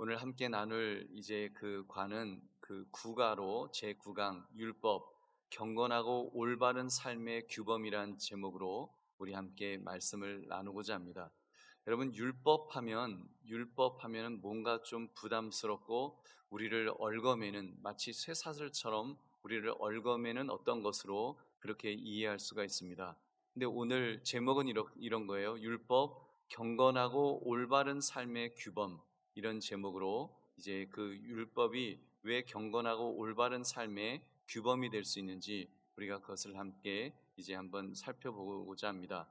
오늘 함께 나눌 이제 그 관은 그 구가로 제9강 율법 경건하고 올바른 삶의 규범이란 제목으로 우리 함께 말씀을 나누고자 합니다. 여러분 율법하면은 뭔가 좀 부담스럽고 우리를 얽어매는 마치 쇠사슬처럼 우리를 얽어매는 어떤 것으로 그렇게 이해할 수가 있습니다. 근데 오늘 제목은 이런 거예요. 율법 경건하고 올바른 삶의 규범 이런 제목으로 이제 그 율법이 왜 경건하고 올바른 삶의 규범이 될 수 있는지 우리가 그것을 함께 이제 한번 살펴보고자 합니다.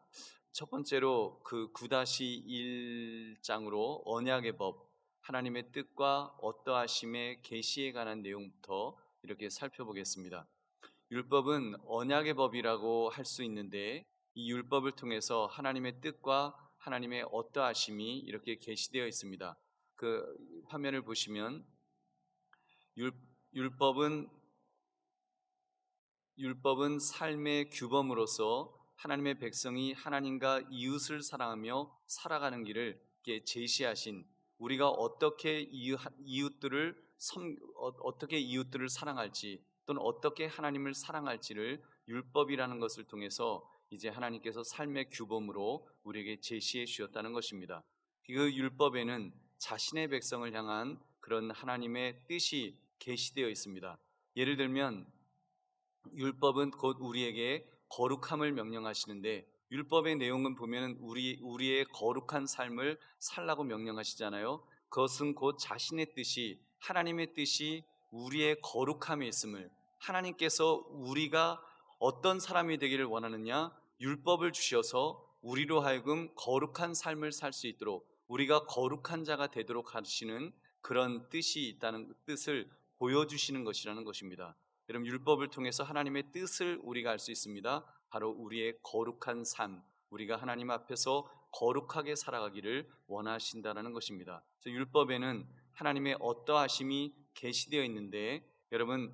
첫 번째로 그 9-1장으로 언약의 법, 하나님의 뜻과 어떠하심의 계시에 관한 내용부터 이렇게 살펴보겠습니다. 율법은 언약의 법이라고 할 수 있는데 이 율법을 통해서 하나님의 뜻과 하나님의 어떠하심이 이렇게 계시되어 있습니다. 그 화면을 보시면 율, 율법은 율법은 삶의 규범으로서 하나님의 백성이 하나님과 이웃을 사랑하며 살아가는 길을 이렇게 제시하신 우리가 어떻게 이웃들을 사랑할지 또는 어떻게 하나님을 사랑할지를 율법이라는 것을 통해서 이제 하나님께서 삶의 규범으로 우리에게 제시해 주셨다는 것입니다. 그 율법에는 자신의 백성을 향한 그런 하나님의 뜻이 계시되어 있습니다. 예를 들면 율법은 곧 우리에게 거룩함을 명령하시는데 율법의 내용은 보면 우리의 거룩한 삶을 살라고 명령하시잖아요. 그것은 곧 자신의 뜻이 하나님의 뜻이 우리의 거룩함에 있음을 하나님께서 우리가 어떤 사람이 되기를 원하느냐 율법을 주셔서 우리로 하여금 거룩한 삶을 살 수 있도록 우리가 거룩한 자가 되도록 하시는 그런 뜻이 있다는 뜻을 보여주시는 것이라는 것입니다. 여러분 율법을 통해서 하나님의 뜻을 우리가 알 수 있습니다. 바로 우리의 거룩한 삶, 우리가 하나님 앞에서 거룩하게 살아가기를 원하신다는 것입니다. 그래서 율법에는 하나님의 어떠하심이 계시되어 있는데 여러분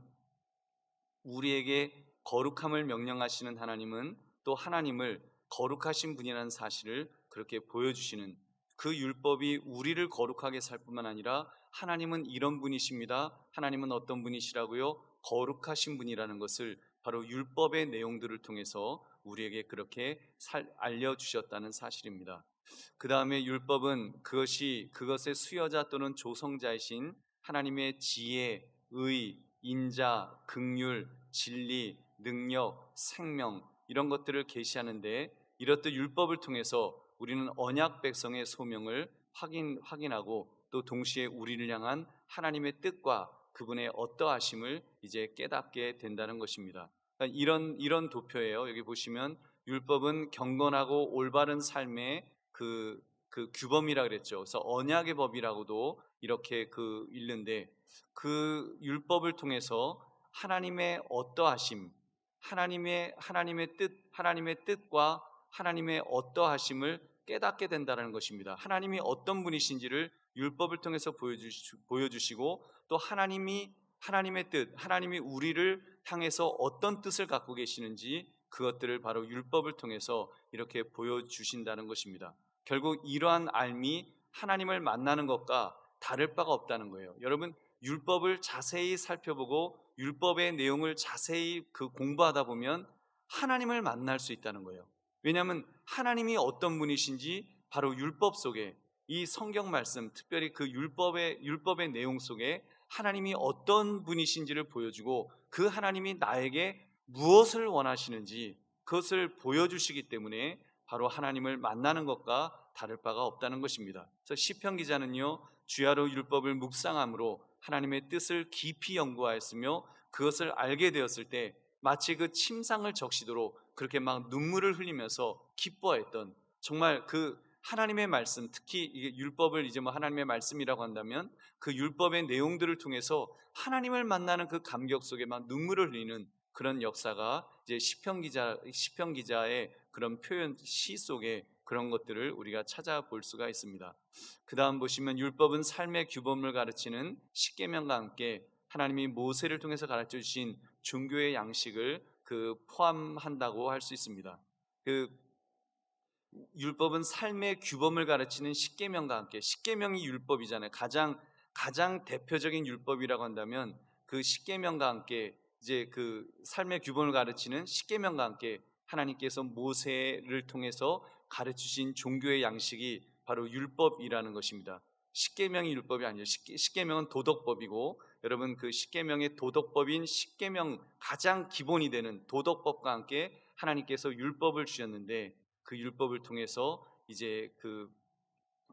우리에게 거룩함을 명령하시는 하나님은 또 하나님을 거룩하신 분이라는 사실을 그렇게 보여주시는 그 율법이 우리를 거룩하게 살 뿐만 아니라 하나님은 이런 분이십니다. 하나님은 어떤 분이시라고요? 거룩하신 분이라는 것을 바로 율법의 내용들을 통해서 우리에게 그렇게 알려주셨다는 사실입니다. 그 다음에 율법은 그것의 수여자 또는 조성자이신 하나님의 지혜, 의, 인자, 긍휼, 진리, 능력, 생명 이런 것들을 계시하는데 이렇듯 율법을 통해서 우리는 언약 백성의 소명을 확인하고 또 동시에 우리를 향한 하나님의 뜻과 그분의 어떠하심을 이제 깨닫게 된다는 것입니다. 그러니까 이런 도표예요. 여기 보시면 율법은 경건하고 올바른 삶의 그 규범이라 그랬죠. 그래서 언약의 법이라고도 이렇게 읽는데 그 율법을 통해서 하나님의 어떠하심, 하나님의 뜻과 하나님의 어떠하심을 깨닫게 된다는 것입니다. 하나님이 어떤 분이신지를 율법을 통해서 보여주시고 또 하나님의 뜻, 하나님이 우리를 향해서 어떤 뜻을 갖고 계시는지 그것들을 바로 율법을 통해서 이렇게 보여주신다는 것입니다. 결국 이러한 알미 하나님을 만나는 것과 다를 바가 없다는 거예요. 여러분 율법을 자세히 살펴보고 율법의 내용을 자세히 공부하다 보면 하나님을 만날 수 있다는 거예요. 왜냐하면 하나님이 어떤 분이신지 바로 율법 속에 이 성경 말씀 특별히 그 율법의 내용 속에 하나님이 어떤 분이신지를 보여주고 그 하나님이 나에게 무엇을 원하시는지 그것을 보여주시기 때문에 바로 하나님을 만나는 것과 다를 바가 없다는 것입니다. 그래서 시편 기자는요 주야로 율법을 묵상함으로 하나님의 뜻을 깊이 연구하였으며 그것을 알게 되었을 때 마치 그 침상을 적시도록 그렇게 막 눈물을 흘리면서 기뻐했던 정말 그 하나님의 말씀 특히 이게 율법을 이제 하나님의 말씀이라고 한다면 그 율법의 내용들을 통해서 하나님을 만나는 그 감격 속에 막 눈물을 흘리는 그런 역사가 이제 시편 기자의 그런 표현 시 속에 그런 것들을 우리가 찾아볼 수가 있습니다. 그 다음 보시면 율법은 삶의 규범을 가르치는 십계명과 함께 하나님이 모세를 통해서 가르쳐 주신 종교의 양식을 포함한다고 할 수 있습니다. 율법은 삶의 규범을 가르치는 십계명과 함께 십계명이 율법이잖아요. 가장 가장 대표적인 율법이라고 한다면 그 십계명과 함께 이제 그 삶의 규범을 가르치는 십계명과 함께 하나님께서 모세를 통해서 가르치신 종교의 양식이 바로 율법이라는 것입니다. 십계명이 율법이 아니에요. 십계명은 도덕법이고, 여러분 그 십계명의 도덕법인 십계명 가장 기본이 되는 도덕법과 함께 하나님께서 율법을 주셨는데, 그 율법을 통해서 이제 그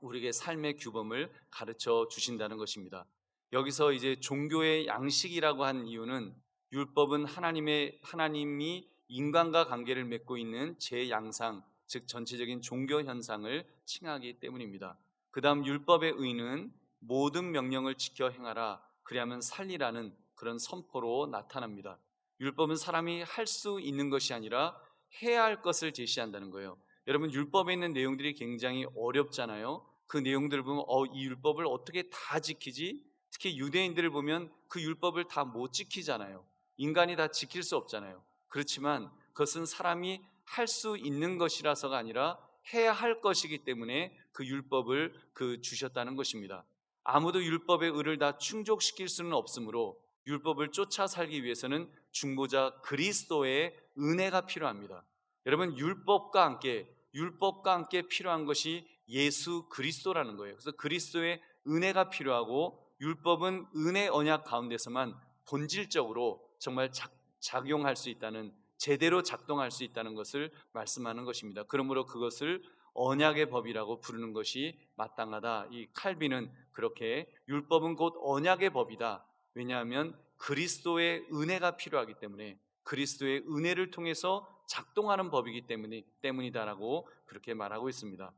우리에게 삶의 규범을 가르쳐 주신다는 것입니다. 여기서 이제 종교의 양식이라고 한 이유는 율법은 하나님이 인간과 관계를 맺고 있는 제 양상, 즉 전체적인 종교 현상을 칭하기 때문입니다. 그 다음 율법의 의는 모든 명령을 지켜 행하라 그리하면 살리라는 그런 선포로 나타납니다. 율법은 사람이 할 수 있는 것이 아니라 해야 할 것을 제시한다는 거예요. 여러분 율법에 있는 내용들이 굉장히 어렵잖아요. 그 내용들을 보면 이 율법을 어떻게 다 지키지? 특히 유대인들을 보면 그 율법을 다 못 지키잖아요. 인간이 다 지킬 수 없잖아요. 그렇지만 그것은 사람이 할 수 있는 것이라서가 아니라 해야 할 것이기 때문에 그 율법을 주셨다는 것입니다. 아무도 율법의 의를 다 충족시킬 수는 없으므로 율법을 쫓아 살기 위해서는 중보자 그리스도의 은혜가 필요합니다. 여러분 율법과 함께 필요한 것이 예수 그리스도라는 거예요. 그래서 그리스도의 은혜가 필요하고 율법은 은혜 언약 가운데서만 본질적으로 정말 작용할 수 있다는, 제대로 작동할 수 있다는 것을 말씀하는 것입니다. 그러므로 그것을 언약의 법이라고 부르는 것이 마땅하다. 이 칼빈은 그렇게 율법은 곧 언약의 법이다. 왜냐하면 그리스도의 은혜가 필요하기 때문에, 그리스도의 은혜를 통해서 작동하는 법이기 때문이다라고 그렇게 말하고 있습니다.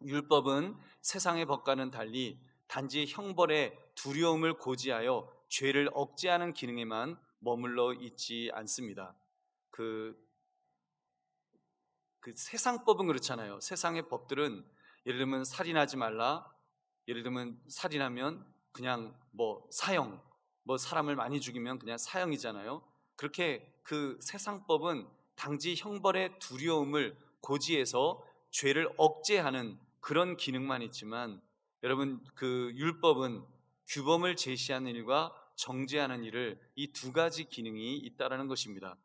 율법은 세상의 법과는 달리 단지 형벌의 두려움을 고지하여 죄를 억제하는 기능에만 머물러 있지 않습니다. 그, 그 세상 법은 그렇잖아요. 세상의 법들은 예를 들면 살인하지 말라, 예를 들면 살인하면 그냥 뭐 사형, 뭐 사람을 많이 죽이면 그냥 사형이잖아요. 그렇게 그 세상법은 당시 형벌의 두려움을 고지해서 죄를 억제하는 그런 기능만 있지만, 여러분 그 율법은 규범을 제시하는 일과 정죄하는 일을, 이 두 가지 기능이 있다라는 것입니다.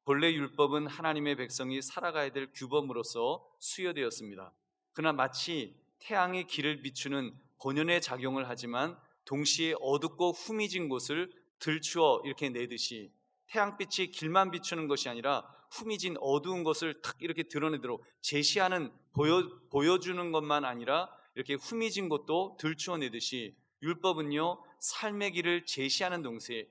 본래 율법은 하나님의 백성이 살아가야 될 규범으로서 수여되었습니다. 그러나 마치 태양이 길을 비추는 본연의 작용을 하지만 동시에 어둡고 후미진 곳을 들추어 이렇게 내듯이, 태양빛이 길만 비추는 것이 아니라 후미진 어두운 것을 탁 이렇게 드러내도록 제시하는, 보여주는 것만 아니라 이렇게 후미진 것도 들추어 내듯이, 율법은요 삶의 길을 제시하는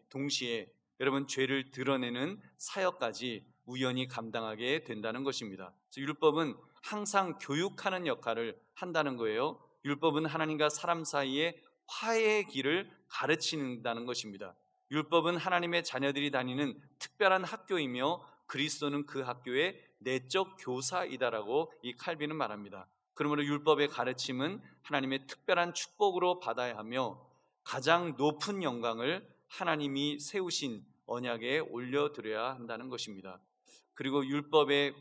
동시에 여러분 죄를 드러내는 사역까지 우연히 감당하게 된다는 것입니다. 그래서 율법은 항상 교육하는 역할을 한다는 거예요. 율법은 하나님과 사람 사이의 화해의 길을 가르친다는 것입니다. 율법은 하나님의 자녀들이 다니는 특별한 학교이며 그리스도는 그 학교의 내적 교사이다라고 이 칼빈은 말합니다. 그러므로 율법의 가르침은 하나님의 특별한 축복으로 받아야 하며 가장 높은 영광을 하나님이 세우신 언약에 올려드려야 한다는 것입니다. 그리고 율법의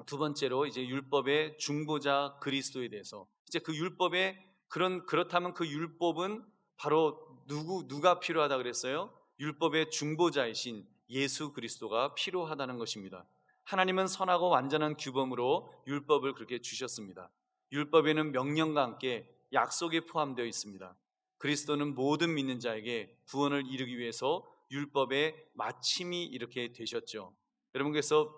두 번째로 이제 율법의 중보자 그리스도에 대해서, 이제 그 율법의 그렇다면 그 율법은 바로 누가 필요하다 그랬어요? 율법의 중보자이신 예수 그리스도가 필요하다는 것입니다. 하나님은 선하고 완전한 규범으로 율법을 그렇게 주셨습니다. 율법에는 명령과 함께 약속이 포함되어 있습니다. 그리스도는 모든 믿는 자에게 구원을 이루기 위해서 율법의 마침이 이렇게 되셨죠. 여러분, 그래서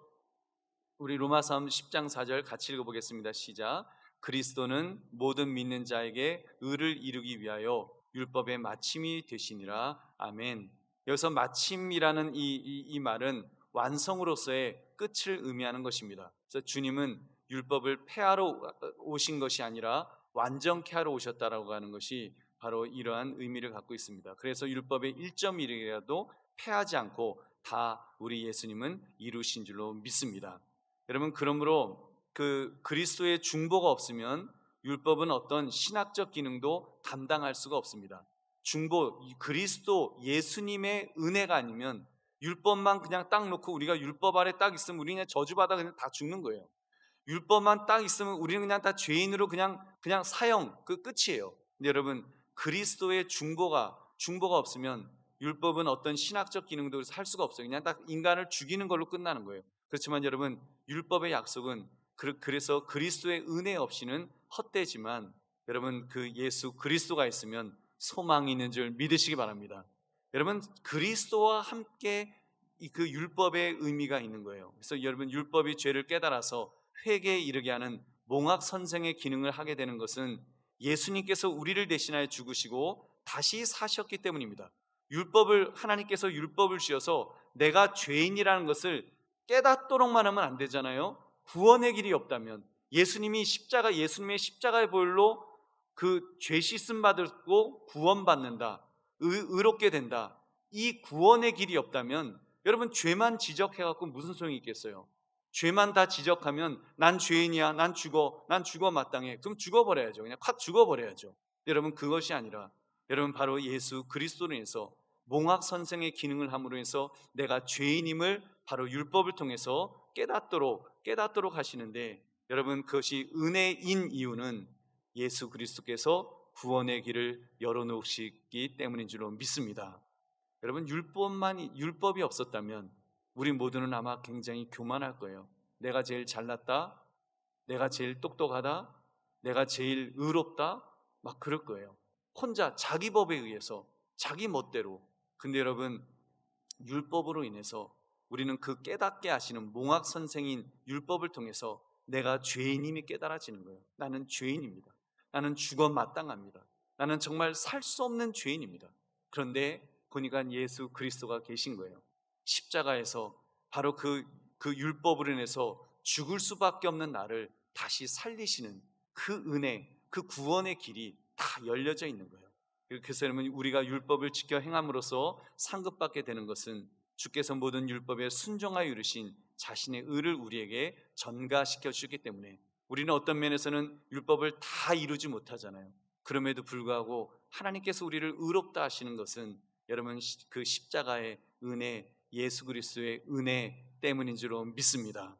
우리 로마서 10장 4절 같이 읽어보겠습니다. 시작. 그리스도는 모든 믿는 자에게 의를 이루기 위하여 율법의 마침이 되시니라. 아멘. 여기서 마침이라는 이 말은 완성으로서의 끝을 의미하는 것입니다. 그래서 주님은 율법을 폐하러 오신 것이 아니라 완전케 하러 오셨다라고 하는 것이 바로 이러한 의미를 갖고 있습니다. 그래서 율법의 1.1이라도 폐하지 않고 다 우리 예수님은 이루신 줄로 믿습니다. 여러분, 그러므로 그 그리스도의 중보가 없으면 율법은 어떤 신학적 기능도 감당할 수가 없습니다. 중보, 그리스도 예수님의 은혜가 아니면 율법만 그냥 딱 놓고 우리가 율법 아래 딱 있으면 우리 그냥 저주받아 그냥 다 죽는 거예요. 율법만 딱 있으면 우리는 그냥 다 죄인으로 그냥 사형, 그 끝이에요. 근데 여러분, 그리스도의 중보가 없으면 율법은 어떤 신학적 기능도 할 수가 없어요. 그냥 딱 인간을 죽이는 걸로 끝나는 거예요. 그렇지만 여러분, 율법의 약속은 그래서 그리스도의 은혜 없이는 헛되지만, 여러분, 그 예수 그리스도가 있으면 소망이 있는 줄 믿으시기 바랍니다. 여러분, 그리스도와 함께 그 율법의 의미가 있는 거예요. 그래서 여러분, 율법이 죄를 깨달아서 회개에 이르게 하는 몽학 선생의 기능을 하게 되는 것은 예수님께서 우리를 대신하여 죽으시고 다시 사셨기 때문입니다. 하나님께서 율법을 주셔서 내가 죄인이라는 것을 깨닫도록만 하면 안 되잖아요. 구원의 길이 없다면, 예수님의 십자가의 보혈로 그 죄 씻음 받고 구원받는다, 의롭게 된다, 이 구원의 길이 없다면 여러분, 죄만 지적해갖고 무슨 소용이 있겠어요? 죄만 다 지적하면 난 죄인이야, 난 죽어 마땅해. 그럼 죽어버려야죠. 그냥 콱 죽어버려야죠. 여러분, 그것이 아니라 여러분, 바로 예수 그리스도로 인해서 몽학 선생의 기능을 함으로 해서 내가 죄인임을 바로 율법을 통해서 깨닫도록 하시는데, 여러분, 그것이 은혜인 이유는 예수 그리스도께서 구원의 길을 열어놓으시기 때문인 줄로 믿습니다. 여러분, 율법이 없었다면 우리 모두는 아마 굉장히 교만할 거예요. 내가 제일 잘났다, 내가 제일 똑똑하다, 내가 제일 의롭다, 막 그럴 거예요. 혼자 자기 법에 의해서 자기 멋대로. 근데 여러분, 율법으로 인해서 우리는 그 깨닫게 하시는 몽학 선생인 율법을 통해서 내가 죄인임이 깨달아지는 거예요. 나는 죄인입니다. 나는 죽어 마땅합니다. 나는 정말 살 수 없는 죄인입니다. 그런데 보니까 예수 그리스도가 계신 거예요. 십자가에서 바로 그 율법으로 인해서 죽을 수밖에 없는 나를 다시 살리시는 그 은혜, 그 구원의 길이 다 열려져 있는 거예요. 그래서 여러분, 우리가 율법을 지켜 행함으로써 상급받게 되는 것은 주께서 모든 율법에 순종하여 이루신 자신의 의를 우리에게 전가시켜 주기 때문에, 우리는 어떤 면에서는 율법을 다 이루지 못하잖아요. 그럼에도 불구하고 하나님께서 우리를 의롭다 하시는 것은 여러분, 그 십자가의 은혜, 예수 그리스도의 은혜 때문인 줄로 믿습니다.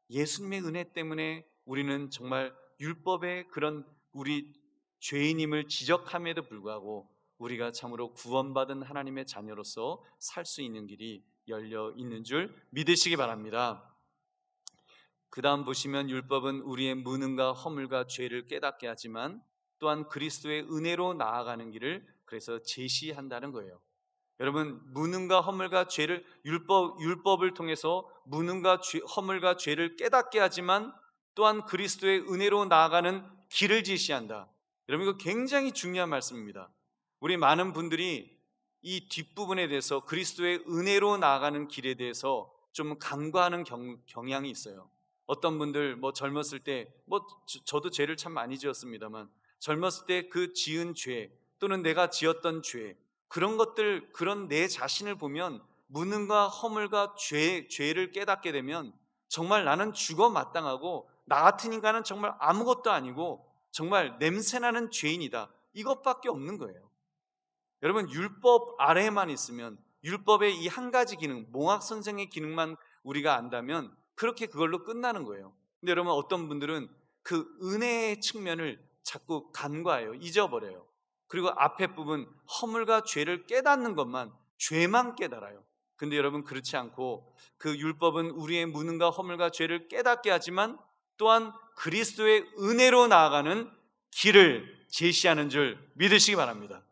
예수님의 은혜 때문에 우리는 정말 율법의 그런 우리 죄인임을 지적함에도 불구하고 우리가 참으로 구원받은 하나님의 자녀로서 살 수 있는 길이 열려 있는 줄 믿으시기 바랍니다. 그 다음 보시면, 율법은 우리의 무능과 허물과 죄를 깨닫게 하지만 또한 그리스도의 은혜로 나아가는 길을 그래서 제시한다는 거예요. 여러분, 무능과 허물과 죄를 율법을 통해서 허물과 죄를 깨닫게 하지만 또한 그리스도의 은혜로 나아가는 길을 제시한다. 여러분, 이거 굉장히 중요한 말씀입니다. 우리 많은 분들이 이 뒷부분에 대해서, 그리스도의 은혜로 나아가는 길에 대해서 좀 간과하는 경향이 있어요. 어떤 분들 젊었을 때 저도 죄를 참 많이 지었습니다만, 젊었을 때 그 지은 죄 또는 내가 지었던 죄, 그런 내 자신을 보면 무능과 허물과 죄를 깨닫게 되면 정말 나는 죽어 마땅하고 나 같은 인간은 정말 아무것도 아니고 정말 냄새나는 죄인이다, 이것밖에 없는 거예요. 여러분, 율법 아래에만 있으면, 율법의 이 한 가지 기능, 몽학 선생의 기능만 우리가 안다면 그렇게 그걸로 끝나는 거예요. 근데 여러분, 어떤 분들은 그 은혜의 측면을 자꾸 간과해요. 잊어버려요. 그리고 앞에 부분 허물과 죄를 깨닫는 것만, 죄만 깨달아요. 근데 여러분, 그렇지 않고 그 율법은 우리의 무능과 허물과 죄를 깨닫게 하지만 또한 그리스도의 은혜로 나아가는 길을 제시하는 줄 믿으시기 바랍니다.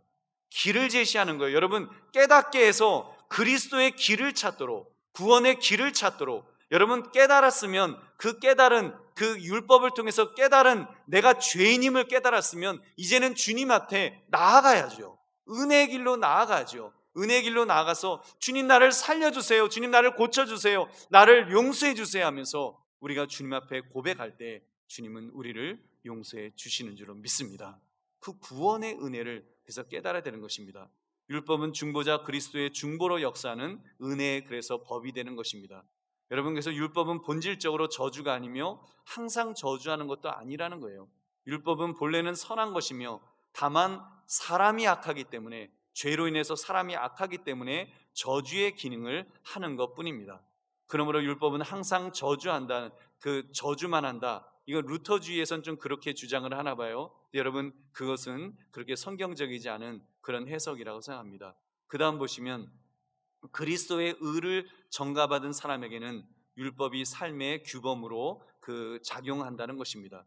길을 제시하는 거예요. 여러분, 깨닫게 해서 그리스도의 길을 찾도록, 구원의 길을 찾도록, 여러분 깨달았으면, 그 율법을 통해서 깨달은 내가 죄인임을 깨달았으면 이제는 주님한테 나아가야죠. 은혜의 길로 나아가죠. 은혜의 길로 나아가서 주님, 나를 살려주세요, 주님 나를 고쳐주세요, 나를 용서해주세요 하면서 우리가 주님 앞에 고백할 때 주님은 우리를 용서해 주시는 줄로 믿습니다. 그 구원의 은혜를 그래서 깨달아야 되는 것입니다. 율법은 중보자 그리스도의 중보로 역사하는 은혜의 그래서 법이 되는 것입니다. 여러분, 그래서 율법은 본질적으로 저주가 아니며 항상 저주하는 것도 아니라는 거예요. 율법은 본래는 선한 것이며 다만 사람이 악하기 때문에, 죄로 인해서 사람이 악하기 때문에 저주의 기능을 하는 것뿐입니다. 그러므로 율법은 항상 저주만 한다, 이거 루터주의에선 좀 그렇게 주장을 하나 봐요. 여러분, 그것은 그렇게 성경적이지 않은 그런 해석이라고 생각합니다. 그 다음 보시면 그리스도의 의를 전가받은 사람에게는 율법이 삶의 규범으로 작용한다는 것입니다.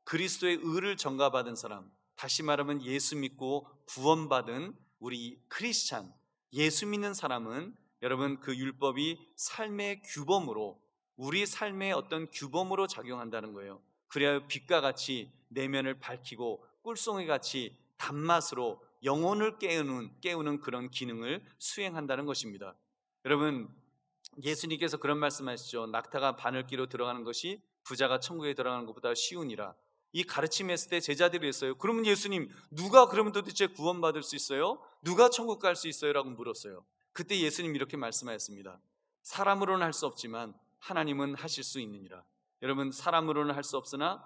그리스도의 의를 전가받은 사람, 다시 말하면 예수 믿고 구원받은 우리 크리스찬, 예수 믿는 사람은 여러분 그 율법이 삶의 규범으로, 우리 삶의 어떤 규범으로 작용한다는 거예요. 그래야 빛과 같이 내면을 밝히고 꿀송이 같이 단맛으로 영혼을 깨우는 그런 기능을 수행한다는 것입니다. 여러분, 예수님께서 그런 말씀하시죠. 낙타가 바늘기로 들어가는 것이 부자가 천국에 들어가는 것보다 쉬우니라. 이 가르침을 했을 때 제자들이 했어요. 그러면 예수님, 누가 그러면 도대체 구원받을 수 있어요? 누가 천국 갈 수 있어요? 라고 물었어요. 그때 예수님 이렇게 말씀하셨습니다. 사람으로는 할 수 없지만 하나님은 하실 수 있느니라. 여러분, 사람으로는 할 수 없으나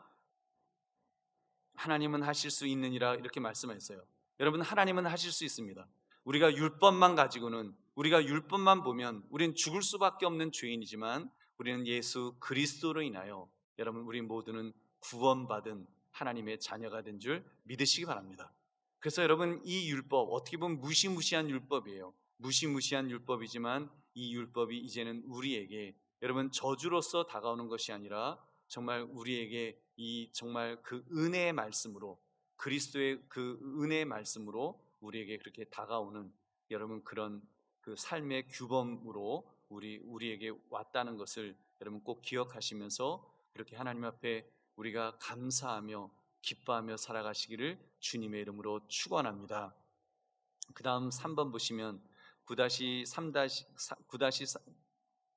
하나님은 하실 수 있느니라, 이렇게 말씀하셨어요. 여러분, 하나님은 하실 수 있습니다. 우리가 율법만 가지고는, 우리가 율법만 보면 우리는 죽을 수밖에 없는 죄인이지만 우리는 예수 그리스도로 인하여 여러분 우리 모두는 구원받은 하나님의 자녀가 된 줄 믿으시기 바랍니다. 그래서 여러분, 이 율법 어떻게 보면 무시무시한 율법이에요. 무시무시한 율법이지만 이 율법이 이제는 우리에게 여러분 저주로서 다가오는 것이 아니라 정말 우리에게 이 정말 그 은혜의 말씀으로, 그리스도의 그 은혜의 말씀으로 우리에게 그렇게 다가오는 여러분 그런 그 삶의 규범으로 우리에게 왔다는 것을 여러분 꼭 기억하시면서 그렇게 하나님 앞에 우리가 감사하며 기뻐하며 살아가시기를 주님의 이름으로 축원합니다. 그 다음 3번 보시면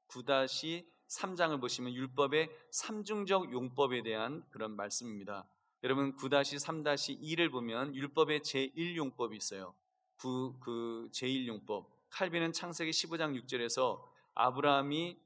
9-3장을 보시면 율법의 삼중적 용법에 대한 그런 말씀입니다. 여러분 9-3-2를 보면 율법의 제1용법이 있어요. 그 제1용법, 칼빈은 창세기 15장 6절에서 아브라함이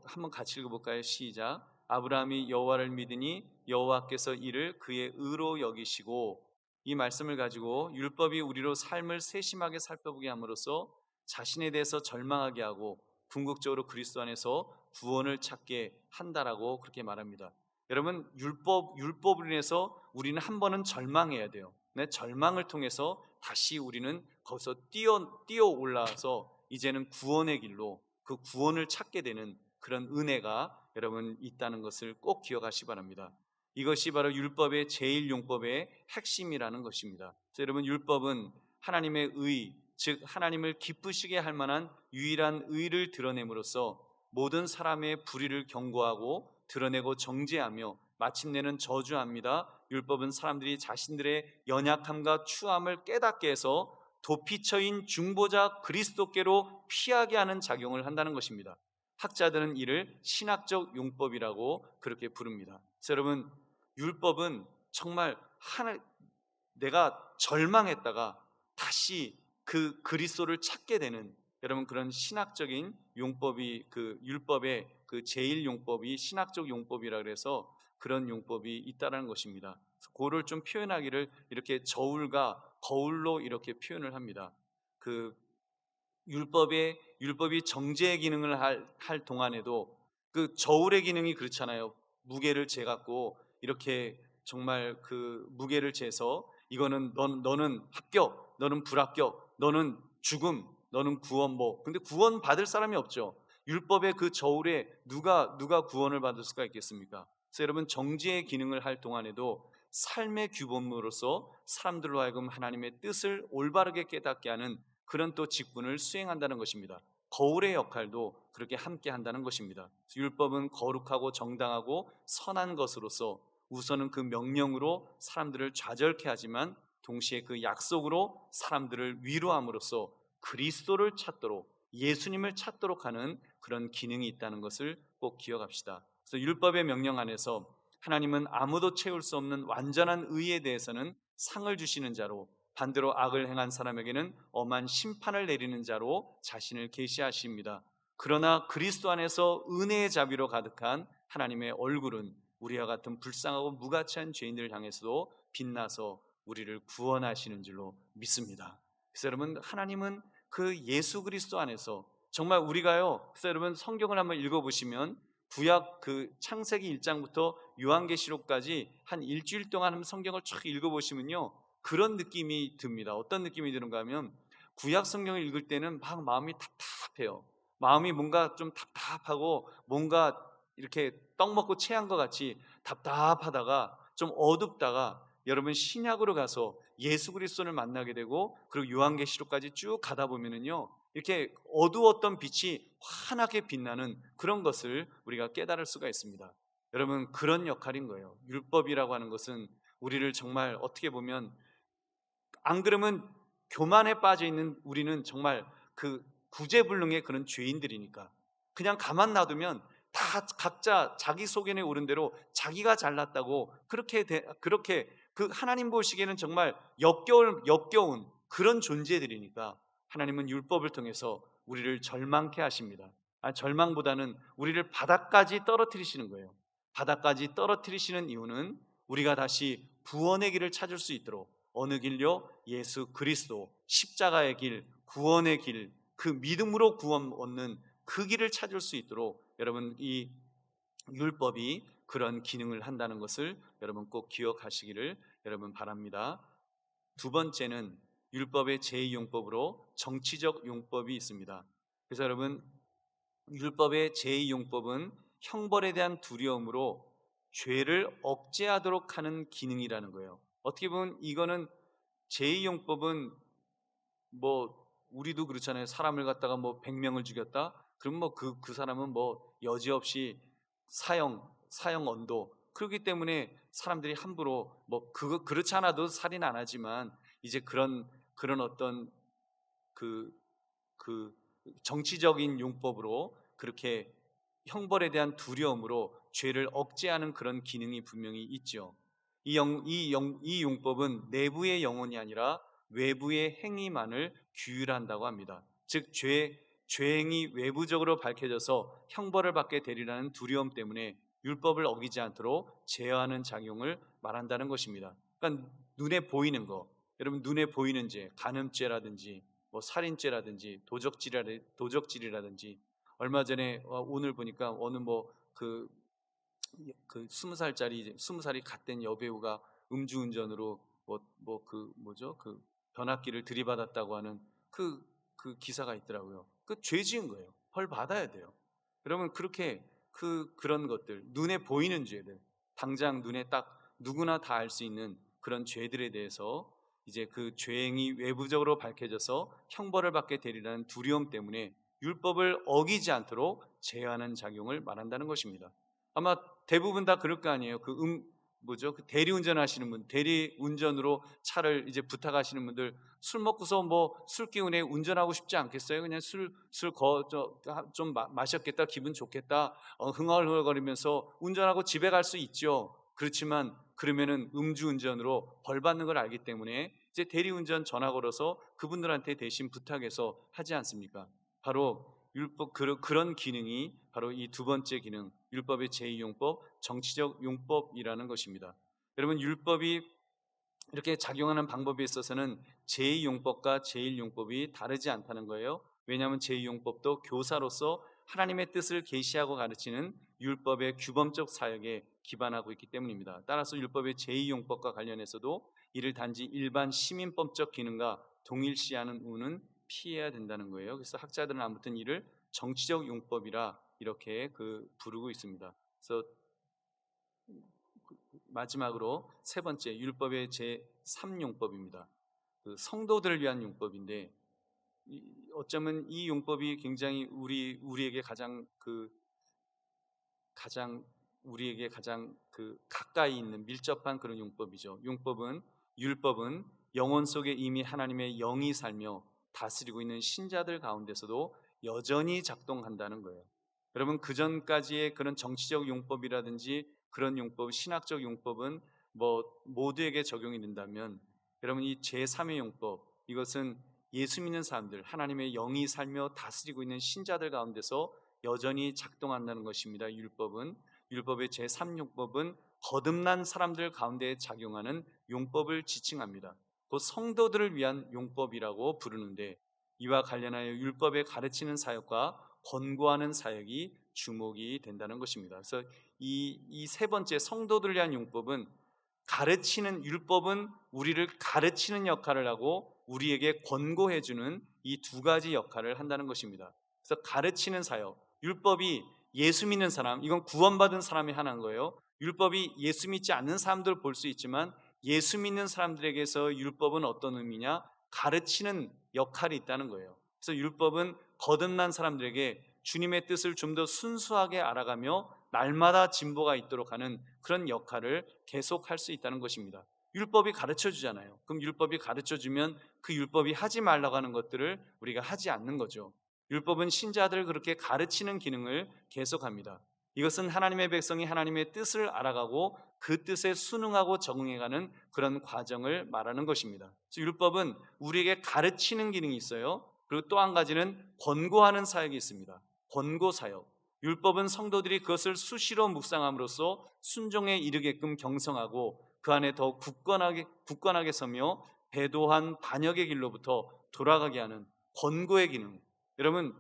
한번 같이 읽어볼까요? 시작. 아브라함이 여호와를 믿으니 여호와께서 이를 그의 의로 여기시고, 이 말씀을 가지고 율법이 우리로 삶을 세심하게 살펴보게 함으로써 자신에 대해서 절망하게 하고 궁극적으로 그리스도 안에서 구원을 찾게 한다라고 그렇게 말합니다. 여러분, 율법으로 인해서 우리는 한 번은 절망해야 돼요. 네, 절망을 통해서 다시 우리는 거기서 뛰어 올라서 이제는 구원의 길로 그 구원을 찾게 되는 그런 은혜가 여러분 있다는 것을 꼭 기억하시기 바랍니다. 이것이 바로 율법의 제1용법의 핵심이라는 것입니다. 그래서 여러분, 율법은 하나님의 의, 즉 하나님을 기쁘시게 할 만한 유일한 의를 드러냄으로써 모든 사람의 불의를 경고하고 드러내고 정죄하며 마침내는 저주합니다. 율법은 사람들이 자신들의 연약함과 추함을 깨닫게 해서 도피처인 중보자 그리스도께로 피하게 하는 작용을 한다는 것입니다. 학자들은 이를 신학적 용법이라고 그렇게 부릅니다. 그래서 여러분, 율법은 정말 내가 절망했다가 다시 그 그리스도를 찾게 되는 여러분 그런 신학적인 용법이, 그 율법의 그 제1용법이 신학적 용법이라 그래서 그런 용법이 있다라는 것입니다. 그거를 좀 표현하기를 이렇게 저울과 거울로 이렇게 표현을 합니다. 그 율법이 정죄의 기능을 할 동안에도 그 저울의 기능이 그렇잖아요. 무게를 재갖고 이렇게 정말 그 무게를 재서 이거는 너는 합격, 너는 불합격, 너는 죽음, 너는 구원, 근데 구원 받을 사람이 없죠. 율법의 그 저울에 누가 구원을 받을 수가 있겠습니까? 그래서 여러분, 정죄의 기능을 할 동안에도 삶의 규범으로서 사람들로 하여금 하나님의 뜻을 올바르게 깨닫게 하는 그런 또 직분을 수행한다는 것입니다. 거울의 역할도 그렇게 함께 한다는 것입니다. 율법은 거룩하고 정당하고 선한 것으로서 우선은 그 명령으로 사람들을 좌절케 하지만 동시에 그 약속으로 사람들을 위로함으로써 그리스도를 찾도록, 예수님을 찾도록 하는 그런 기능이 있다는 것을 꼭 기억합시다. 그래서 율법의 명령 안에서 하나님은 아무도 채울 수 없는 완전한 의에 대해서는 상을 주시는 자로, 반대로 악을 행한 사람에게는 엄한 심판을 내리는 자로 자신을 계시하십니다. 그러나 그리스도 안에서 은혜의 자비로 가득한 하나님의 얼굴은 우리와 같은 불쌍하고 무가치한 죄인들을 향해서도 빛나서 우리를 구원하시는 줄로 믿습니다. 그래서 여러분, 하나님은 그 예수 그리스도 안에서 정말 우리가요, 그래서 여러분 성경을 한번 읽어보시면 구약 그 창세기 1장부터 요한계시록까지 한 일주일 동안 성경을 쭉 읽어보시면요, 그런 느낌이 듭니다. 어떤 느낌이 드는가 하면, 구약 성경을 읽을 때는 막 마음이 답답해요. 마음이 뭔가 좀 답답하고 뭔가 이렇게 떡 먹고 체한 것 같이 답답하다가 좀 어둡다가, 여러분 신약으로 가서 예수 그리스도를 만나게 되고 그리고 요한계시록까지 쭉 가다 보면은요, 이렇게 어두웠던 빛이 환하게 빛나는 그런 것을 우리가 깨달을 수가 있습니다. 여러분, 그런 역할인 거예요. 율법이라고 하는 것은 우리를 정말 어떻게 보면, 안 그러면 교만에 빠져 있는 우리는 정말 그 구제불능의 그런 죄인들이니까, 그냥 가만 놔두면 다 각자 자기 소견에 오른 대로 자기가 잘났다고 그렇게 그 하나님 보시기에는 정말 역겨운 그런 존재들이니까, 하나님은 율법을 통해서 우리를 절망케 하십니다. 절망보다는 우리를 바닥까지 떨어뜨리시는 거예요. 바닥까지 떨어뜨리시는 이유는 우리가 다시 구원의 길을 찾을 수 있도록, 어느 길요? 예수 그리스도 십자가의 길, 구원의 길, 그 믿음으로 구원 얻는 그 길을 찾을 수 있도록, 여러분 이 율법이 그런 기능을 한다는 것을 여러분 꼭 기억하시기를 여러분 바랍니다. 두 번째는 율법의 제2용법으로 정치적 용법이 있습니다. 그래서 여러분, 율법의 제2용법은 형벌에 대한 두려움으로 죄를 억제하도록 하는 기능이라는 거예요. 어떻게 보면 이거는, 제2용법은 뭐 우리도 그렇잖아요. 사람을 갖다가 뭐 100명을 죽였다? 그럼 뭐 그 사람은 뭐 여지없이 사형 언도. 그렇기 때문에 사람들이 함부로 뭐 그렇지 않아도 살인 안 하지만, 이제 그런 어떤 그 그 정치적인 용법으로 그렇게 형벌에 대한 두려움으로 죄를 억제하는 그런 기능이 분명히 있죠. 이 용법은 내부의 영혼이 아니라 외부의 행위만을 규율한다고 합니다. 즉 죄행이 외부적으로 밝혀져서 형벌을 받게 되리라는 두려움 때문에 율법을 어기지 않도록 제어하는 작용을 말한다는 것입니다. 그러니까 눈에 보이는 거, 여러분 눈에 보이는 죄, 간음죄라든지 뭐 살인죄라든지 도적질이라든지, 얼마 전에 오늘 보니까 어느 그 20살이 갓 된 여배우가 음주운전으로 그 뭐죠, 그 변압기를 들이받았다고 하는 그 기사가 있더라고요. 그 죄 지은 거예요. 벌 받아야 돼요. 여러분, 그렇게 그런 것들, 눈에 보이는 죄들, 당장 눈에 딱 누구나 다 알 수 있는 그런 죄들에 대해서 이제 그 죄행이 외부적으로 밝혀져서 형벌을 받게 되리라는 두려움 때문에 율법을 어기지 않도록 제어하는 작용을 말한다는 것입니다. 아마 대부분 다 그럴 거 아니에요. 그 대리운전 하시는 분, 대리운전으로 차를 이제 부탁하시는 분들, 술 먹고서 뭐 술 기운에 운전하고 싶지 않겠어요? 그냥 좀 마셨겠다, 기분 좋겠다, 흥얼흥얼거리면서 운전하고 집에 갈 수 있죠. 그렇지만 그러면은 음주운전으로 벌 받는 걸 알기 때문에 이제 대리운전 전화 걸어서 그분들한테 대신 부탁해서 하지 않습니까? 바로 율법, 그런 기능이 바로 이 두 번째 기능, 율법의 제2용법, 정치적 용법이라는 것입니다. 여러분, 율법이 이렇게 작용하는 방법에 있어서는 제2용법과 제1용법이 다르지 않다는 거예요. 왜냐하면 제2용법도 교사로서 하나님의 뜻을 계시하고 가르치는 율법의 규범적 사역에 기반하고 있기 때문입니다. 따라서 율법의 제2용법과 관련해서도 이를 단지 일반 시민법적 기능과 동일시하는 우는 피해야 된다는 거예요. 그래서 학자들은 아무튼 이를 정치적 용법이라 이렇게 부르고 있습니다. 그래서 마지막으로 세 번째, 율법의 제3용법입니다. 그 성도들을 위한 용법인데, 어쩌면 이 용법이 굉장히 우리에게 가장 가까이 있는 밀접한 그런 용법이죠. 율법은 영혼 속에 이미 하나님의 영이 살며 다스리고 있는 신자들 가운데서도 여전히 작동한다는 거예요. 여러분, 그 전까지의 그런 정치적 용법이라든지 그런 용법, 신학적 용법은 뭐 모두에게 적용이 된다면, 여러분 이 제3의 용법, 이것은 예수 믿는 사람들, 하나님의 영이 살며 다스리고 있는 신자들 가운데서 여전히 작동한다는 것입니다. 율법의 제3용법은 거듭난 사람들 가운데 작용하는 용법을 지칭합니다. 곧 성도들을 위한 용법이라고 부르는데, 이와 관련하여 율법에 가르치는 사역과 권고하는 사역이 주목이 된다는 것입니다. 그래서 이 세 번째 성도들을 위한 율법은 율법은 우리를 가르치는 역할을 하고 우리에게 권고해 주는 이 두 가지 역할을 한다는 것입니다. 그래서 가르치는 사역, 율법이 예수 믿는 사람, 이건 구원받은 사람이 하는 거예요. 율법이 예수 믿지 않는 사람들 볼 수 있지만 예수 믿는 사람들에게서 율법은 어떤 의미냐? 가르치는 역할이 있다는 거예요. 그래서 율법은 거듭난 사람들에게 주님의 뜻을 좀 더 순수하게 알아가며 날마다 진보가 있도록 하는 그런 역할을 계속할 수 있다는 것입니다. 율법이 가르쳐 주잖아요. 그럼 율법이 가르쳐 주면 그 율법이 하지 말라고 하는 것들을 우리가 하지 않는 거죠. 율법은 신자들을 그렇게 가르치는 기능을 계속합니다. 이것은 하나님의 백성이 하나님의 뜻을 알아가고 그 뜻에 순응하고 적응해가는 그런 과정을 말하는 것입니다. 그래서 율법은 우리에게 가르치는 기능이 있어요. 그리고 또 한 가지는 권고하는 사역이 있습니다. 권고 사역. 율법은 성도들이 그것을 수시로 묵상함으로써 순종에 이르게끔 경성하고 그 안에 더 굳건하게 서며 배도한 반역의 길로부터 돌아가게 하는 권고의 기능. 여러분,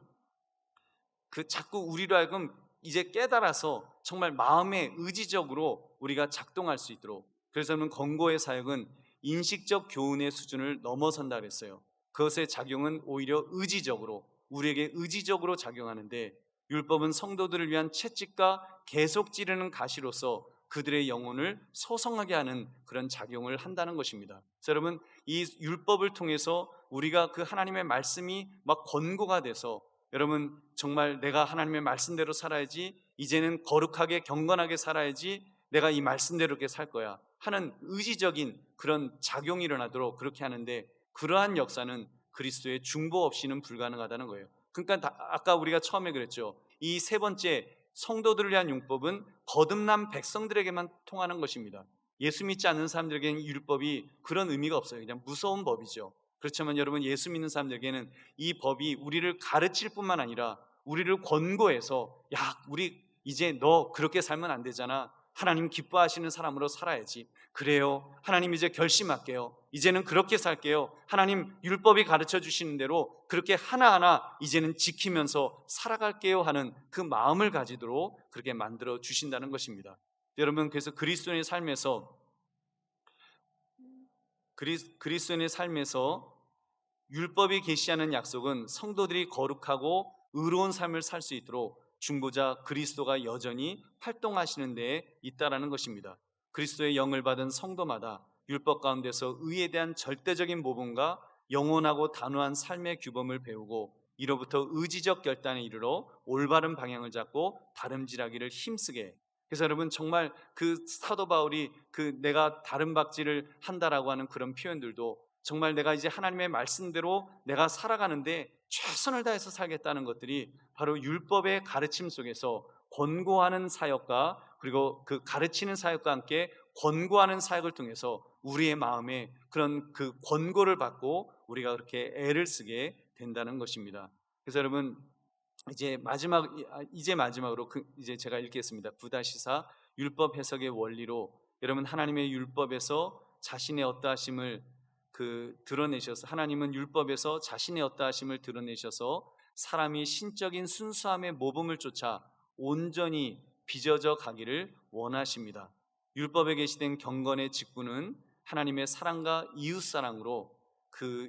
자꾸 우리로 하여금 이제 깨달아서 정말 마음의 의지적으로 우리가 작동할 수 있도록, 그래서 저는 권고의 사역은 인식적 교훈의 수준을 넘어선다 그랬어요. 그것의 작용은 오히려 의지적으로, 우리에게 의지적으로 작용하는데, 율법은 성도들을 위한 채찍과 계속 찌르는 가시로서 그들의 영혼을 소성하게 하는 그런 작용을 한다는 것입니다. 그래서 여러분, 이 율법을 통해서 우리가 그 하나님의 말씀이 막 권고가 돼서, 여러분 정말 내가 하나님의 말씀대로 살아야지, 이제는 거룩하게 경건하게 살아야지, 내가 이 말씀대로 이렇게 살 거야 하는 의지적인 그런 작용이 일어나도록 그렇게 하는데, 그러한 역사는 그리스도의 중보 없이는 불가능하다는 거예요. 그러니까 아까 우리가 처음에 그랬죠. 이 세 번째 성도들을 위한 율법은 거듭난 백성들에게만 통하는 것입니다. 예수 믿지 않는 사람들에게는 율법이 그런 의미가 없어요. 그냥 무서운 법이죠. 그렇지만 여러분, 예수 믿는 사람들에게는 이 법이 우리를 가르칠 뿐만 아니라 우리를 권고해서, 야, 우리 이제 너 그렇게 살면 안 되잖아. 하나님 기뻐하시는 사람으로 살아야지. 그래요, 하나님 이제 결심할게요. 이제는 그렇게 살게요. 하나님 율법이 가르쳐 주시는 대로 그렇게 하나하나 이제는 지키면서 살아갈게요 하는 그 마음을 가지도록 그렇게 만들어 주신다는 것입니다. 여러분, 그래서 그리스도인의 삶에서 율법이 계시하는 약속은 성도들이 거룩하고 의로운 삶을 살 수 있도록 중보자 그리스도가 여전히 활동하시는 데에 있다라는 것입니다. 그리스도의 영을 받은 성도마다 율법 가운데서 의에 대한 절대적인 모범과 영원하고 단호한 삶의 규범을 배우고, 이로부터 의지적 결단에 이르러 올바른 방향을 잡고 다름질하기를 힘쓰게. 그래서 여러분, 정말 그 사도 바울이 내가 다름박질을 한다라고 하는 그런 표현들도, 정말 내가 이제 하나님의 말씀대로 내가 살아가는데 최선을 다해서 살겠다는 것들이 바로 율법의 가르침 속에서 권고하는 사역과, 그리고 그 가르치는 사역과 함께 권고하는 사역을 통해서 우리의 마음에 그런 그 권고를 받고 우리가 그렇게 애를 쓰게 된다는 것입니다. 그래서 여러분, 이제 마지막으로 이제 제가 읽겠습니다. 9-4 율법 해석의 원리로, 여러분, 하나님의 율법에서 자신의 어떠하심을 드러내셔서, 하나님은 율법에서 자신의 어떠하심을 드러내셔서 사람이 신적인 순수함의 모범을 쫓아 온전히 빚어져 가기를 원하십니다. 율법에 게시된 경건의 직분은 하나님의 사랑과 이웃 사랑으로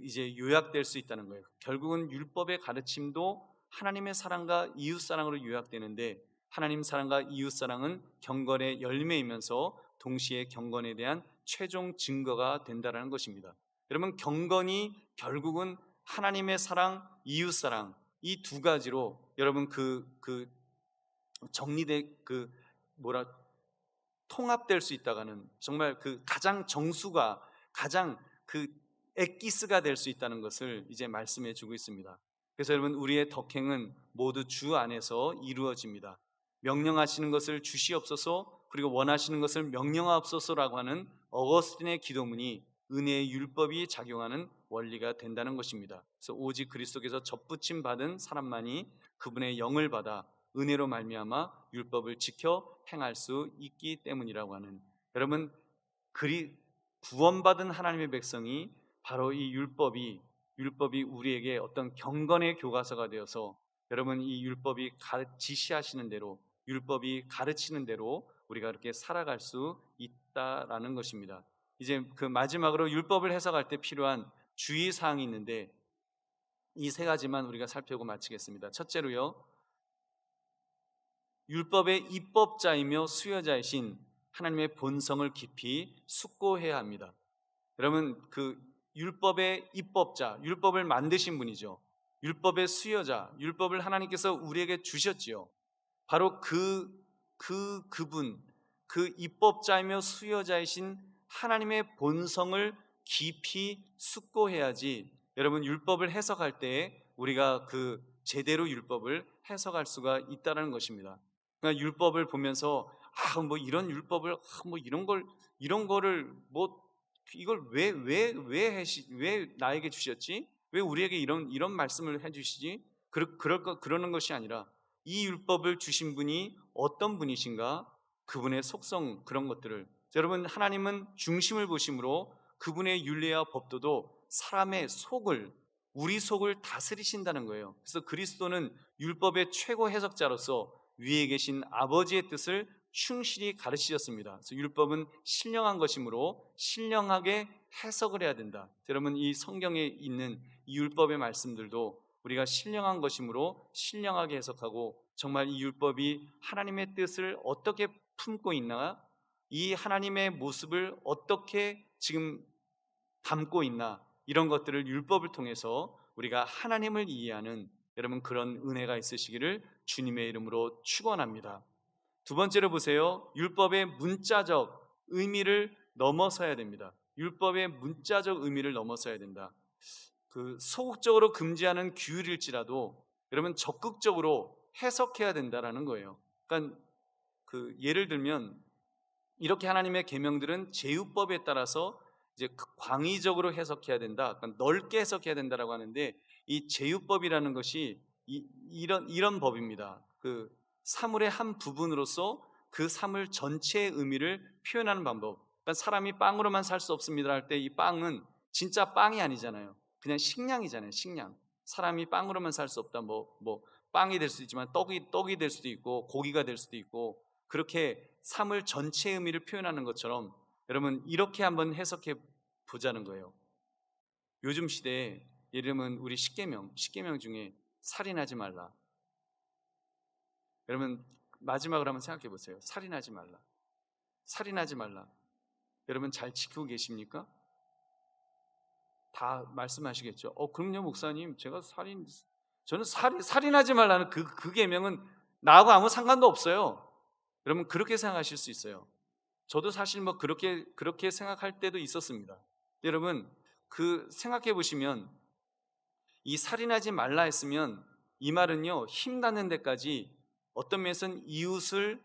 이제 요약될 수 있다는 거예요. 결국은 율법의 가르침도 하나님의 사랑과 이웃 사랑으로 요약되는데, 하나님 사랑과 이웃 사랑은 경건의 열매이면서 동시에 경건에 대한 최종 증거가 된다는 것입니다. 여러분, 경건이 결국은 하나님의 사랑, 이웃 사랑, 이 두 가지로 여러분 정리돼 통합될 수 있다가는, 정말 가장 정수가, 가장 엑기스가 될 수 있다는 것을 이제 말씀해 주고 있습니다. 그래서 여러분, 우리의 덕행은 모두 주 안에서 이루어집니다. 명령하시는 것을 주시옵소서, 그리고 원하시는 것을 명령하옵소서라고 하는 어거스틴의 기도문이 은혜의 율법이 작용하는 원리가 된다는 것입니다. 그래서 오직 그리스도께서 접붙임 받은 사람만이 그분의 영을 받아 은혜로 말미암아 율법을 지켜 행할 수 있기 때문이라고 하는, 여러분, 구원받은 하나님의 백성이 바로 이 율법이 우리에게 어떤 경건의 교과서가 되어서 여러분, 이 율법이 지시하시는 대로, 율법이 가르치는 대로 우리가 그렇게 살아갈 수 있다라는 것입니다. 이제 그 마지막으로 율법을 해석할 때 필요한 주의 사항이 있는데, 이 세 가지만 우리가 살펴보고 마치겠습니다. 첫째로요, 율법의 입법자이며 수여자이신 하나님의 본성을 깊이 숙고해야 합니다. 여러분, 그 율법의 입법자, 율법을 만드신 분이죠. 율법의 수여자, 율법을 하나님께서 우리에게 주셨지요. 바로 그분, 그 입법자이며 수여자이신 하나님의 본성을 깊이 숙고해야지, 여러분, 율법을 해석할 때 우리가 그 제대로 율법을 해석할 수가 있다는 것입니다. 그러니까 율법을 보면서 뭐 이런 율법을 뭐 이런 거를 뭐 이걸 왜 나에게 주셨지? 왜 우리에게 이런 말씀을 해주시지? 그러는 것이 아니라, 이 율법을 주신 분이 어떤 분이신가? 그분의 속성, 그런 것들을, 여러분, 하나님은 중심을 보심으로 그분의 윤례와 법도도 사람의 속을, 우리 속을 다스리신다는 거예요. 그래서 그리스도는 율법의 최고 해석자로서 위에 계신 아버지의 뜻을 충실히 가르치셨습니다. 그래서 율법은 신령한 것이므로 신령하게 해석을 해야 된다. 여러분, 이 성경에 있는 이 율법의 말씀들도 우리가 신령한 것이므로 신령하게 해석하고, 정말 이 율법이 하나님의 뜻을 어떻게 품고 있나, 이 하나님의 모습을 어떻게 지금 담고 있나, 이런 것들을 율법을 통해서 우리가 하나님을 이해하는, 여러분, 그런 은혜가 있으시기를 주님의 이름으로 축원합니다. 두 번째로 보세요. 율법의 문자적 의미를 넘어서야 됩니다. 율법의 문자적 의미를 넘어서야 된다. 그 소극적으로 금지하는 규율일지라도 여러분 적극적으로 해석해야 된다라는 거예요. 그러니까 그 예를 들면, 이렇게 하나님의 계명들은 제휴법에 따라서 이제 광의적으로 해석해야 된다, 그러니까 넓게 해석해야 된다라고 하는데, 이 제휴법이라는 것이 이런 법입니다. 그 사물의 한 부분으로서 그 사물 전체의 의미를 표현하는 방법. 그러니까 사람이 빵으로만 살 수 없습니다 할 때, 이 빵은 진짜 빵이 아니잖아요. 그냥 식량이잖아요. 식량. 사람이 빵으로만 살 수 없다. 뭐 빵이 될 수도 있지만 떡이 될 수도 있고 고기가 될 수도 있고, 그렇게 사물 전체의 의미를 표현하는 것처럼 여러분 이렇게 한번 해석해 보자는 거예요. 요즘 시대에 예를 들면 우리 십계명 중에 살인하지 말라. 여러분 마지막으로 한번 생각해 보세요. 살인하지 말라. 살인하지 말라. 여러분 잘 지키고 계십니까? 다 말씀하시겠죠. 그럼요 목사님, 저는 살인하지 말라는 그 계명은 나하고 아무 상관도 없어요. 여러분 그렇게 생각하실 수 있어요. 저도 사실 뭐 그렇게 생각할 때도 있었습니다. 여러분 그 생각해 보시면, 이 살인하지 말라 했으면 이 말은요, 힘닿는 데까지 어떤 면에서는 이웃을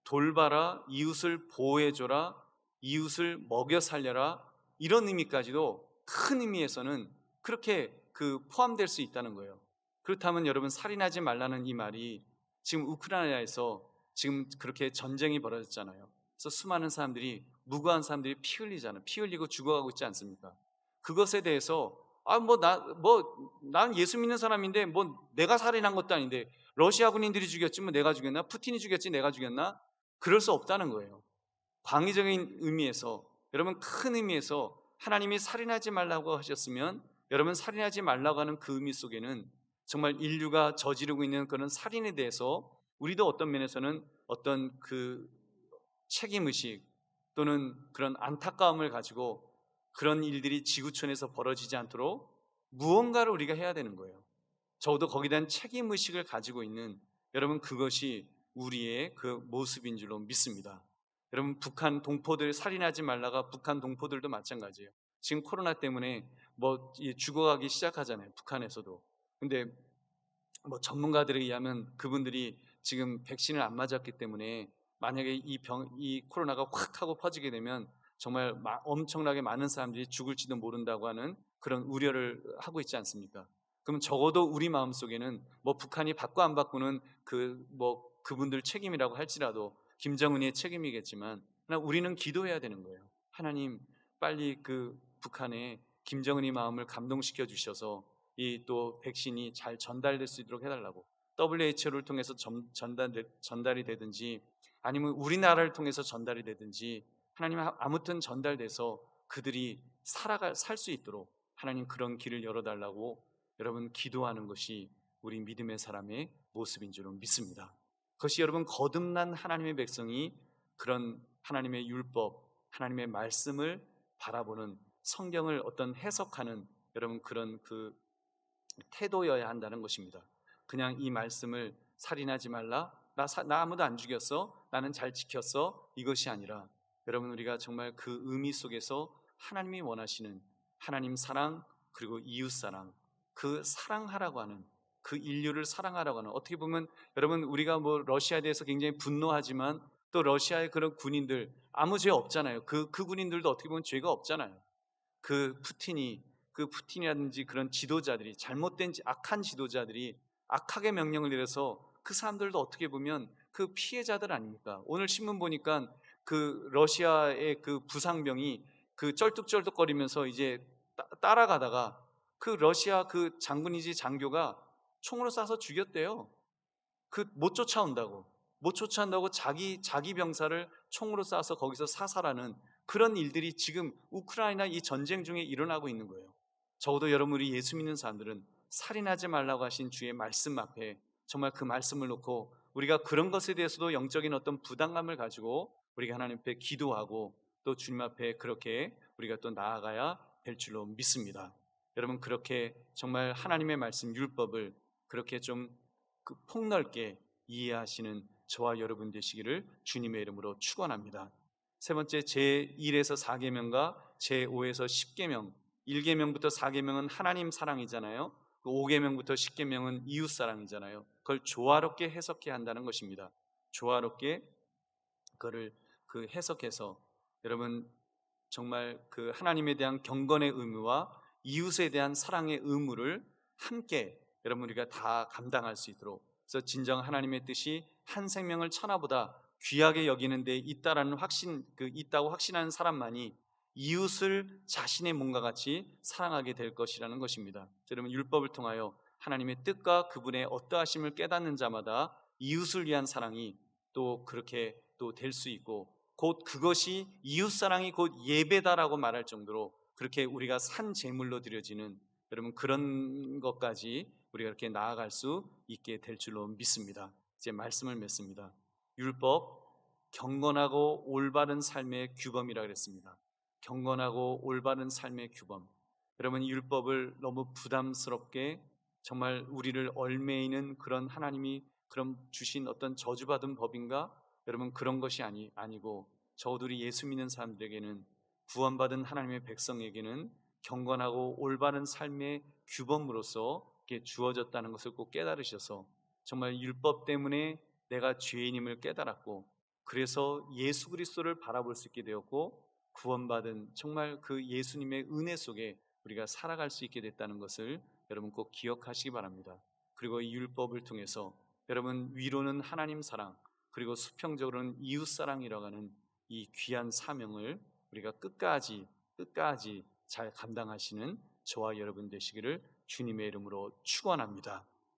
돌봐라, 이웃을 보호해줘라, 이웃을 먹여 살려라, 이런 의미까지도 큰 의미에서는 그렇게 포함될 수 있다는 거예요. 그렇다면 여러분, 살인하지 말라는 이 말이, 지금 우크라이나에서 지금 그렇게 전쟁이 벌어졌잖아요. 그래서 수많은 사람들이, 무고한 사람들이 피 흘리잖아요. 피 흘리고 죽어가고 있지 않습니까? 그것에 대해서 난 예수 믿는 사람인데 뭐 내가 살인한 것도 아닌데, 러시아 군인들이 죽였지 뭐 내가 죽였나? 푸틴이 죽였지 내가 죽였나? 그럴 수 없다는 거예요. 광의적인 의미에서, 여러분 큰 의미에서 하나님이 살인하지 말라고 하셨으면, 여러분 살인하지 말라고 하는 그 의미 속에는 정말 인류가 저지르고 있는 그런 살인에 대해서 우리도 어떤 면에서는 어떤 그 책임의식 또는 그런 안타까움을 가지고, 그런 일들이 지구촌에서 벌어지지 않도록 무언가를 우리가 해야 되는 거예요. 적어도 거기에 대한 책임의식을 가지고 있는, 여러분 그것이 우리의 그 모습인 줄로 믿습니다. 여러분 북한 동포들 살인하지 말라가, 북한 동포들도 마찬가지예요. 지금 코로나 때문에 뭐 죽어가기 시작하잖아요, 북한에서도. 근데 뭐 전문가들에 의하면 그분들이 지금 백신을 안 맞았기 때문에, 만약에 이 코로나가 확 하고 퍼지게 되면 정말 엄청나게 많은 사람들이 죽을지도 모른다고 하는 그런 우려를 하고 있지 않습니까? 그럼 적어도 우리 마음속에는, 뭐 북한이 받고 안 받고는 그분들 책임이라고 할지라도 김정은의 책임이겠지만, 그러나 우리는 기도해야 되는 거예요. 하나님, 빨리 그 북한에 김정은의 마음을 감동시켜 주셔서 이 또 백신이 잘 전달될 수 있도록 해달라고, WHO를 통해서 전달이 되든지 아니면 우리나라를 통해서 전달이 되든지 하나님, 아무튼 전달돼서 그들이 살 수 있도록 하나님 그런 길을 열어달라고 여러분 기도하는 것이 우리 믿음의 사람의 모습인 줄은 믿습니다. 그것이 여러분 거듭난 하나님의 백성이 그런 하나님의 율법, 하나님의 말씀을 바라보는, 성경을 어떤 해석하는 여러분 그런 그 태도여야 한다는 것입니다. 그냥 이 말씀을 살인하지 말라, 나 아무도 안 죽였어, 나는 잘 지켰어, 이것이 아니라 여러분 우리가 정말 그 의미 속에서 하나님이 원하시는 하나님 사랑, 그리고 이웃 사랑, 그 사랑하라고 하는, 그 인류를 사랑하라고 하는, 어떻게 보면 여러분 우리가 뭐 러시아에 대해서 굉장히 분노하지만 또 러시아의 그런 군인들 아무 죄 없잖아요. 그 군인들도 어떻게 보면 죄가 없잖아요. 그 푸틴이라든지 그런 지도자들이, 잘못된 악한 지도자들이 악하게 명령을 내려서 그 사람들도 어떻게 보면 그 피해자들 아닙니까? 오늘 신문 보니까 그 러시아의 그 부상병이 그 쩔뚝쩔뚝거리면서 이제 따라가다가 그 러시아 그 장군이지 장교가 총으로 쏴서 죽였대요. 못 쫓아온다고 자기 병사를 총으로 쏴서 거기서 사살하는 그런 일들이 지금 우크라이나 이 전쟁 중에 일어나고 있는 거예요. 적어도 여러분이 예수 믿는 사람들은 살인하지 말라고 하신 주의 말씀 앞에 정말 그 말씀을 놓고 우리가 그런 것에 대해서도 영적인 어떤 부담감을 가지고 우리가 하나님 앞에 기도하고 또 주님 앞에 그렇게 우리가 또 나아가야 될 줄로 믿습니다. 여러분 그렇게 정말 하나님의 말씀 율법을 그렇게 좀 폭넓게 이해하시는 저와 여러분 되시기를 주님의 이름으로 축원합니다. 세 번째, 제1에서 4계명과 제5에서 10계명, 1계명부터 4계명은 하나님 사랑이잖아요. 5계명부터 10계명은 이웃 사랑이잖아요. 그걸 조화롭게 해석해야 한다는 것입니다. 조화롭게 그거를 해석해서 여러분 정말 그 하나님에 대한 경건의 의무와 이웃에 대한 사랑의 의무를 함께 여러분 우리가 다 감당할 수 있도록, 그래서 진정 하나님의 뜻이 한 생명을 천하보다 귀하게 여기는 데 있다고 확신하는 사람만이 이웃을 자신의 몸과 같이 사랑하게 될 것이라는 것입니다. 여러분 율법을 통하여 하나님의 뜻과 그분의 어떠하심을 깨닫는 자마다 이웃을 위한 사랑이 또 그렇게 또 될 수 있고, 곧 그것이 이웃사랑이 곧 예배다라고 말할 정도로 그렇게 우리가 산 제물로 드려지는 여러분 그런 것까지 우리가 이렇게 나아갈 수 있게 될 줄로 믿습니다. 이제 말씀을 맺습니다. 율법, 경건하고 올바른 삶의 규범이라 그랬습니다. 경건하고 올바른 삶의 규범. 여러분 이 율법을 너무 부담스럽게 정말 우리를 얽매이는 그런 하나님이 그런 주신 어떤 저주받은 법인가? 여러분 그런 것이 아니고 적어도 우리 예수 믿는 사람들에게는, 구원받은 하나님의 백성에게는 경건하고 올바른 삶의 규범으로서 이렇게 주어졌다는 것을 꼭 깨달으셔서 정말 율법 때문에 내가 죄인임을 깨달았고 그래서 예수 그리스도를 바라볼 수 있게 되었고 구원받은 정말 그 예수님의 은혜 속에 우리가 살아갈 수 있게 됐다는 것을 여러분 꼭 기억하시기 바랍니다. 그리고 이 율법을 통해서 여러분 위로는 하나님 사랑, 그리고 수평적으로는 이웃 사랑이라고 하는 이 귀한 사명을 우리가 끝까지 잘 감당하시는 저와 여러분 되시기를 주님의 이름으로 축원합니다.